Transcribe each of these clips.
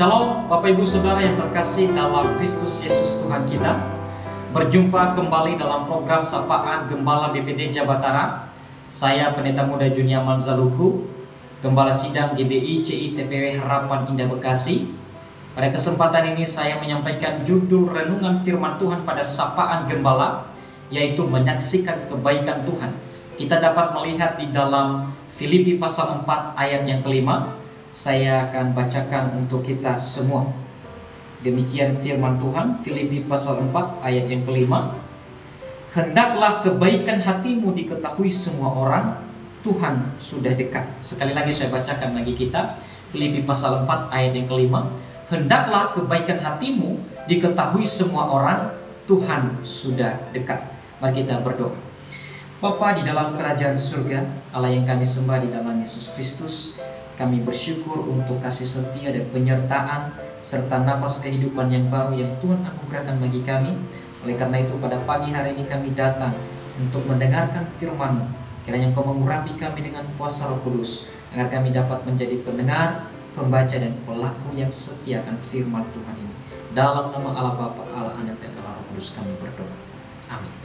Shalom Bapak Ibu Saudara yang terkasih dalam Kristus Yesus Tuhan kita. Berjumpa kembali dalam program Sapaan Gembala BPT Jabatara. Saya Pendeta Muda Junia Manzaluhu, Gembala Sidang GBI CI TPW Harapan Indah Bekasi. Pada kesempatan ini saya menyampaikan judul renungan firman Tuhan pada Sapaan Gembala, yaitu menyaksikan kebaikan Tuhan. Kita dapat melihat di dalam Filipi pasal 4 ayat yang kelima. Saya akan bacakan untuk kita semua. Demikian firman Tuhan, Filipi pasal 4 ayat yang kelima. Hendaklah kebaikan hatimu diketahui semua orang, Tuhan sudah dekat. Sekali lagi saya bacakan bagi kita, Filipi pasal 4 ayat yang kelima. Hendaklah kebaikan hatimu diketahui semua orang, Tuhan sudah dekat. Mari kita berdoa. Bapa di dalam kerajaan surga, Allah yang kami sembah di dalam Yesus Kristus, kami bersyukur untuk kasih setia dan penyertaan serta nafas kehidupan yang baru yang Tuhan anugerahkan bagi kami. Oleh karena itu pada pagi hari ini kami datang untuk mendengarkan firman-Mu. Kiranya Engkau mengurapi kami dengan kuasa Roh Kudus, agar kami dapat menjadi pendengar, pembaca dan pelaku yang setia akan firman Tuhan ini. Dalam nama Allah Bapa, Allah Anak dan Allah Roh Kudus kami berdoa. Amin.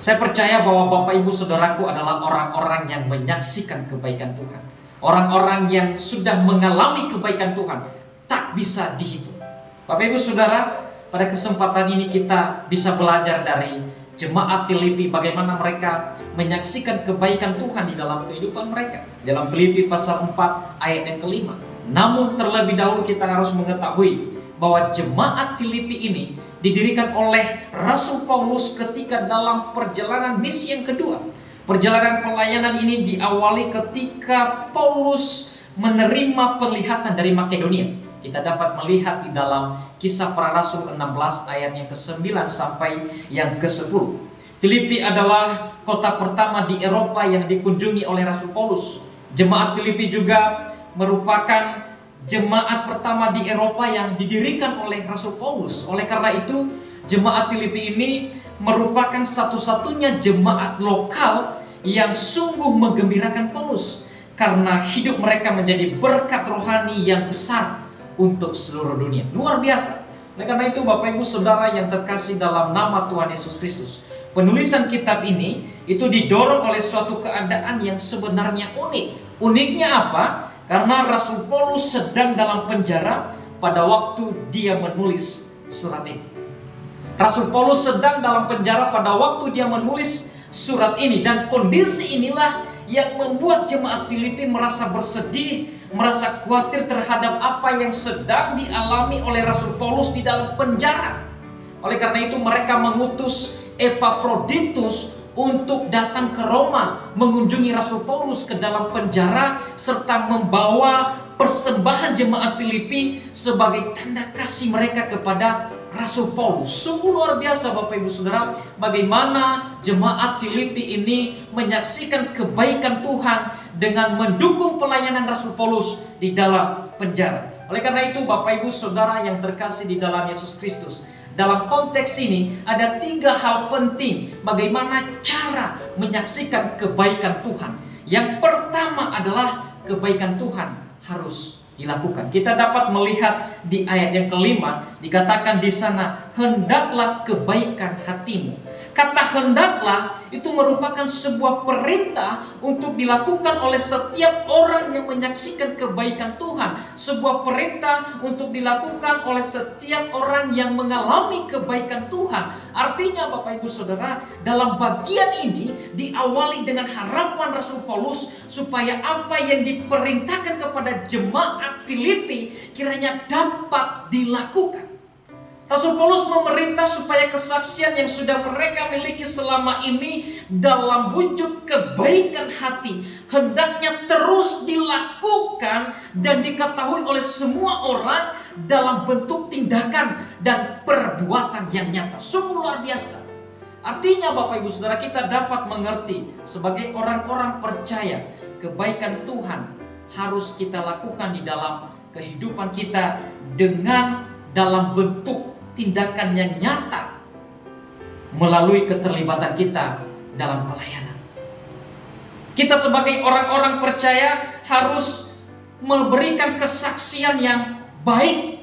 Saya percaya bahwa Bapak Ibu Saudaraku adalah orang-orang yang menyaksikan kebaikan Tuhan. Orang-orang yang sudah mengalami kebaikan Tuhan tak bisa dihitung. Bapak Ibu Saudara, pada kesempatan ini kita bisa belajar dari jemaat Filipi bagaimana mereka menyaksikan kebaikan Tuhan di dalam kehidupan mereka. Dalam Filipi pasal 4 ayat yang kelima. Namun terlebih dahulu kita harus mengetahui bahwa jemaat Filipi ini didirikan oleh Rasul Paulus ketika dalam perjalanan misi yang kedua. Perjalanan pelayanan ini diawali ketika Paulus menerima penglihatan dari Makedonia. Kita dapat melihat di dalam Kisah Para Rasul 16 ayat yang ke-9 sampai yang ke-10. Filipi adalah kota pertama di Eropa yang dikunjungi oleh Rasul Paulus. Jemaat Filipi juga merupakan jemaat pertama di Eropa yang didirikan oleh Rasul Paulus. Oleh karena itu, jemaat Filipi ini merupakan satu-satunya jemaat lokal yang sungguh menggembirakan Paulus, karena hidup mereka menjadi berkat rohani yang besar untuk seluruh dunia. Luar biasa. Oleh karena itu, Bapak Ibu Saudara yang terkasih dalam nama Tuhan Yesus Kristus, penulisan kitab ini itu didorong oleh suatu keadaan yang sebenarnya unik. Uniknya apa? Karena Rasul Paulus sedang dalam penjara pada waktu dia menulis surat ini. Rasul Paulus sedang dalam penjara pada waktu dia menulis surat ini. Dan kondisi inilah yang membuat jemaat Filipi merasa bersedih, merasa khawatir terhadap apa yang sedang dialami oleh Rasul Paulus di dalam penjara. Oleh karena itu mereka mengutus Epafroditus untuk datang ke Roma mengunjungi Rasul Paulus ke dalam penjara serta membawa persembahan jemaat Filipi sebagai tanda kasih mereka kepada Rasul Paulus. Sungguh luar biasa Bapak Ibu Saudara, bagaimana jemaat Filipi ini menyaksikan kebaikan Tuhan dengan mendukung pelayanan Rasul Paulus di dalam penjara. Oleh karena itu Bapak Ibu Saudara yang terkasih di dalam Yesus Kristus, dalam konteks ini ada 3 hal penting bagaimana cara menyaksikan kebaikan Tuhan. Yang pertama adalah kebaikan Tuhan harus dilakukan. Kita dapat melihat di ayat yang kelima dikatakan di sana, hendaklah kebaikan hatimu. Kata hendaklah itu merupakan sebuah perintah untuk dilakukan oleh setiap orang yang menyaksikan kebaikan Tuhan. Sebuah perintah untuk dilakukan oleh setiap orang yang mengalami kebaikan Tuhan. Artinya Bapak Ibu Saudara, dalam bagian ini diawali dengan harapan Rasul Paulus supaya apa yang diperintahkan kepada jemaat Filipi kiranya dapat dilakukan. Rasul Paulus memerintah supaya kesaksian yang sudah mereka miliki selama ini dalam wujud kebaikan hati hendaknya terus dilakukan dan diketahui oleh semua orang dalam bentuk tindakan dan perbuatan yang nyata. Sungguh luar biasa. Artinya Bapak Ibu Saudara, kita dapat mengerti sebagai orang-orang percaya kebaikan Tuhan harus kita lakukan di dalam kehidupan kita dengan dalam bentuk tindakan yang nyata melalui keterlibatan kita dalam pelayanan. Kita sebagai orang-orang percaya harus memberikan kesaksian yang baik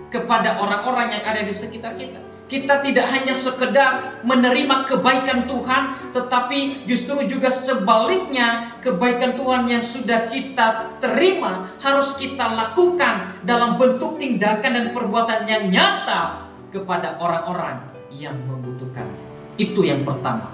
kepada orang-orang yang ada di sekitar kita. Kita tidak hanya sekedar menerima kebaikan Tuhan, tetapi justru juga sebaliknya, kebaikan Tuhan yang sudah kita terima harus kita lakukan dalam bentuk tindakan dan perbuatan yang nyata kepada orang-orang yang membutuhkan. Itu yang pertama.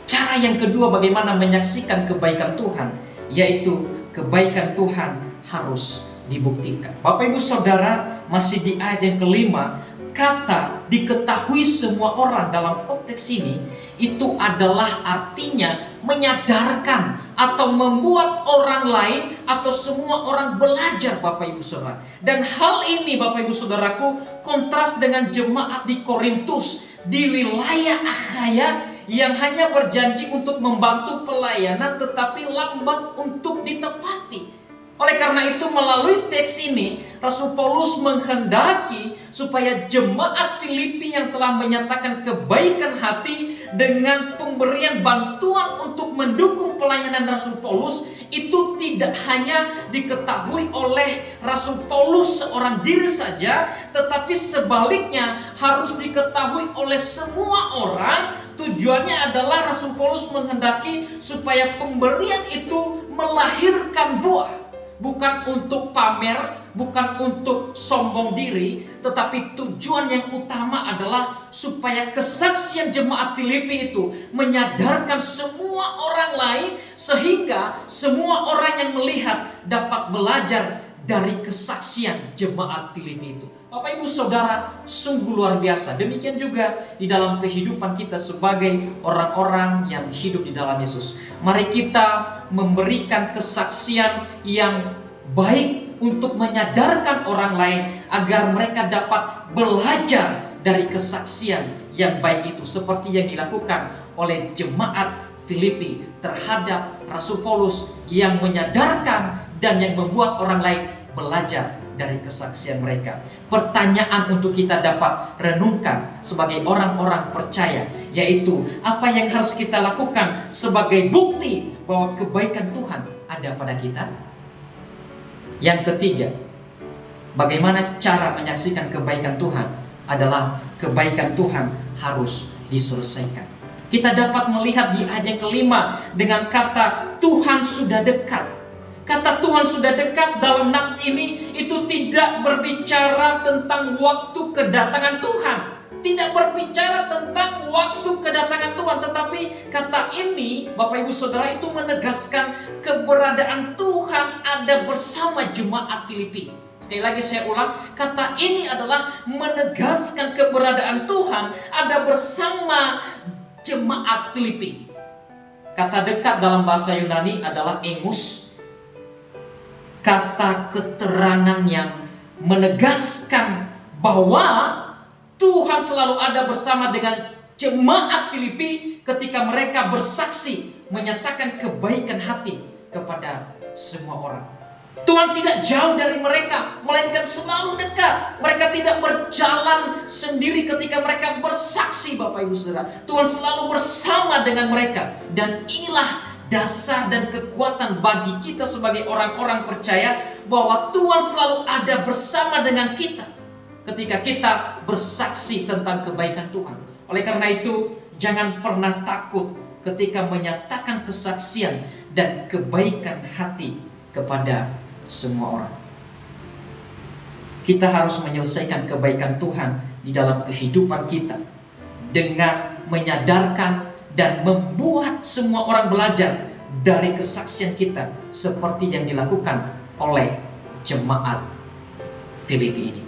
Cara yang kedua bagaimana menyaksikan kebaikan Tuhan, yaitu kebaikan Tuhan harus dibuktikan. Bapak Ibu Saudara, masih di ayat yang kelima, kata diketahui semua orang dalam konteks ini itu adalah artinya menyadarkan atau membuat orang lain atau semua orang belajar, Bapak Ibu Saudara. Dan hal ini, Bapak Ibu Saudaraku, kontras dengan jemaat di Korintus di wilayah Akhaya yang hanya berjanji untuk membantu pelayanan tetapi lambat untuk ditepati. Oleh karena itu, melalui teks ini Rasul Paulus menghendaki supaya jemaat Filipi yang telah menyatakan kebaikan hati dengan pemberian bantuan untuk mendukung pelayanan Rasul Paulus itu tidak hanya diketahui oleh Rasul Paulus seorang diri saja, tetapi sebaliknya harus diketahui oleh semua orang. Tujuannya adalah Rasul Paulus menghendaki supaya pemberian itu melahirkan buah. Bukan untuk pamer, bukan untuk sombong diri, tetapi tujuan yang utama adalah supaya kesaksian jemaat Filipi itu menyadarkan semua orang lain, sehingga semua orang yang melihat dapat belajar dari kesaksian jemaat Filipi itu. Bapak Ibu Saudara, sungguh luar biasa. Demikian juga di dalam kehidupan kita sebagai orang-orang yang hidup di dalam Yesus. Mari kita memberikan kesaksian yang baik untuk menyadarkan orang lain agar mereka dapat belajar dari kesaksian yang baik itu, seperti yang dilakukan oleh jemaat Filipi terhadap Rasul Paulus yang menyadarkan dan yang membuat orang lain belajar dari kesaksian mereka. Pertanyaan untuk kita dapat renungkan sebagai orang-orang percaya, yaitu apa yang harus kita lakukan sebagai bukti bahwa kebaikan Tuhan ada pada kita. Yang ketiga, bagaimana cara menyaksikan kebaikan Tuhan adalah kebaikan Tuhan harus diselesaikan. Kita dapat melihat di ayat yang kelima dengan kata Tuhan sudah dekat. Kata Tuhan sudah dekat dalam nats ini itu tidak berbicara tentang waktu kedatangan Tuhan. Tidak berbicara tentang waktu kedatangan Tuhan. Tetapi kata ini, Bapak Ibu Saudara, itu menegaskan keberadaan Tuhan ada bersama jemaat Filipi. Sekali lagi saya ulang, kata ini adalah menegaskan keberadaan Tuhan ada bersama jemaat Filipi. Kata dekat dalam bahasa Yunani adalah emus. Kata keterangan yang menegaskan bahwa Tuhan selalu ada bersama dengan jemaat Filipi ketika mereka bersaksi menyatakan kebaikan hati kepada semua orang. Tuhan tidak jauh dari mereka, melainkan selalu dekat. Mereka tidak berjalan sendiri ketika mereka bersaksi, Bapak Ibu Saudara. Tuhan selalu bersama dengan mereka. Dan inilah dasar dan kekuatan bagi kita sebagai orang-orang percaya bahwa Tuhan selalu ada bersama dengan kita ketika kita bersaksi tentang kebaikan Tuhan. Oleh karena itu, jangan pernah takut ketika menyatakan kesaksian dan kebaikan hati kepada semua orang. Kita harus menyelesaikan kebaikan Tuhan di dalam kehidupan kita dengan menyadarkan dan membuat semua orang belajar dari kesaksian kita seperti yang dilakukan oleh jemaat Filipi ini.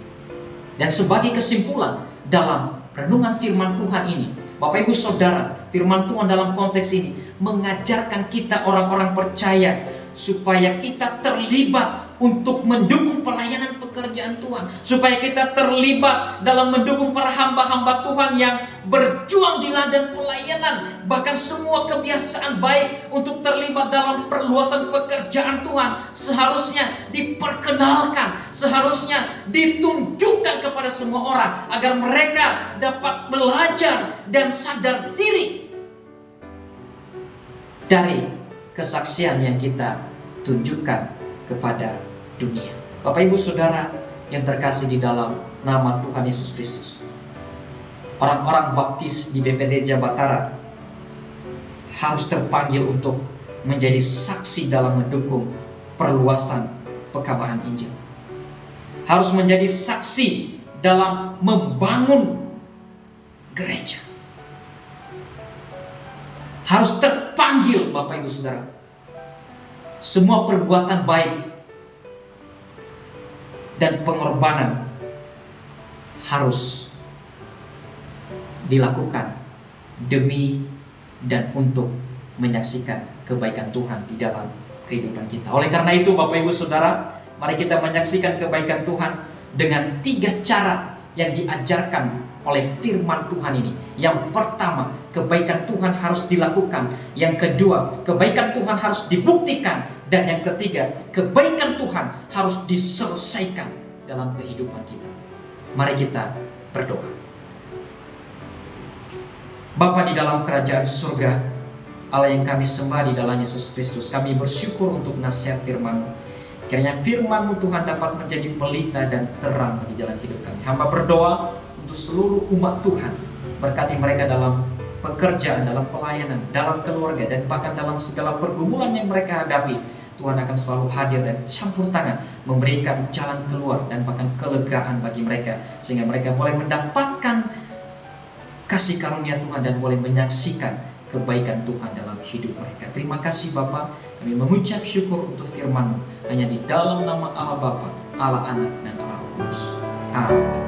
Dan sebagai kesimpulan dalam renungan firman Tuhan ini, Bapak Ibu Saudara, firman Tuhan dalam konteks ini mengajarkan kita orang-orang percaya supaya kita terlibat untuk mendukung pelayanan pekerjaan Tuhan, supaya kita terlibat dalam mendukung para hamba-hamba Tuhan yang berjuang di ladang pelayanan, bahkan semua kebiasaan baik untuk terlibat dalam perluasan pekerjaan Tuhan seharusnya diperkenalkan, seharusnya ditunjukkan kepada semua orang agar mereka dapat belajar dan sadar diri dari kesaksian yang kita tunjukkan kepada dunia. Bapak Ibu Saudara yang terkasih di dalam nama Tuhan Yesus Kristus, orang-orang baptis di BPD Jabatara harus terpanggil untuk menjadi saksi dalam mendukung perluasan pekabaran Injil. Harus menjadi saksi dalam membangun gereja. Harus terpanggil Bapak Ibu Saudara. Semua perbuatan baik dan pengorbanan harus dilakukan demi dan untuk menyaksikan kebaikan Tuhan di dalam kehidupan kita. Oleh karena itu Bapak Ibu Saudara, mari kita menyaksikan kebaikan Tuhan dengan 3 cara yang diajarkan oleh firman Tuhan ini. Yang pertama, kebaikan Tuhan harus dilakukan. Yang kedua, kebaikan Tuhan harus dibuktikan. Dan yang ketiga, kebaikan Tuhan harus diselesaikan dalam kehidupan kita. Mari kita berdoa. Bapa di dalam kerajaan surga, Allah yang kami sembah di dalam Yesus Kristus, kami bersyukur untuk nasihat firman-Mu. Kiranya firman-Mu Tuhan dapat menjadi pelita dan terang bagi jalan hidup kami. Hamba berdoa untuk seluruh umat Tuhan, berkati mereka dalam pekerjaan, dalam pelayanan, dalam keluarga, dan bahkan dalam segala pergumulan yang mereka hadapi. Tuhan akan selalu hadir dan campur tangan, memberikan jalan keluar dan bahkan kelegaan bagi mereka, sehingga mereka boleh mendapatkan kasih karunia Tuhan dan boleh menyaksikan kebaikan Tuhan dalam hidup mereka. Terima kasih Bapa, kami mengucap syukur untuk firman-Mu hanya di dalam nama Allah Bapa, Allah Anak, dan Allah Roh Kudus. Amin.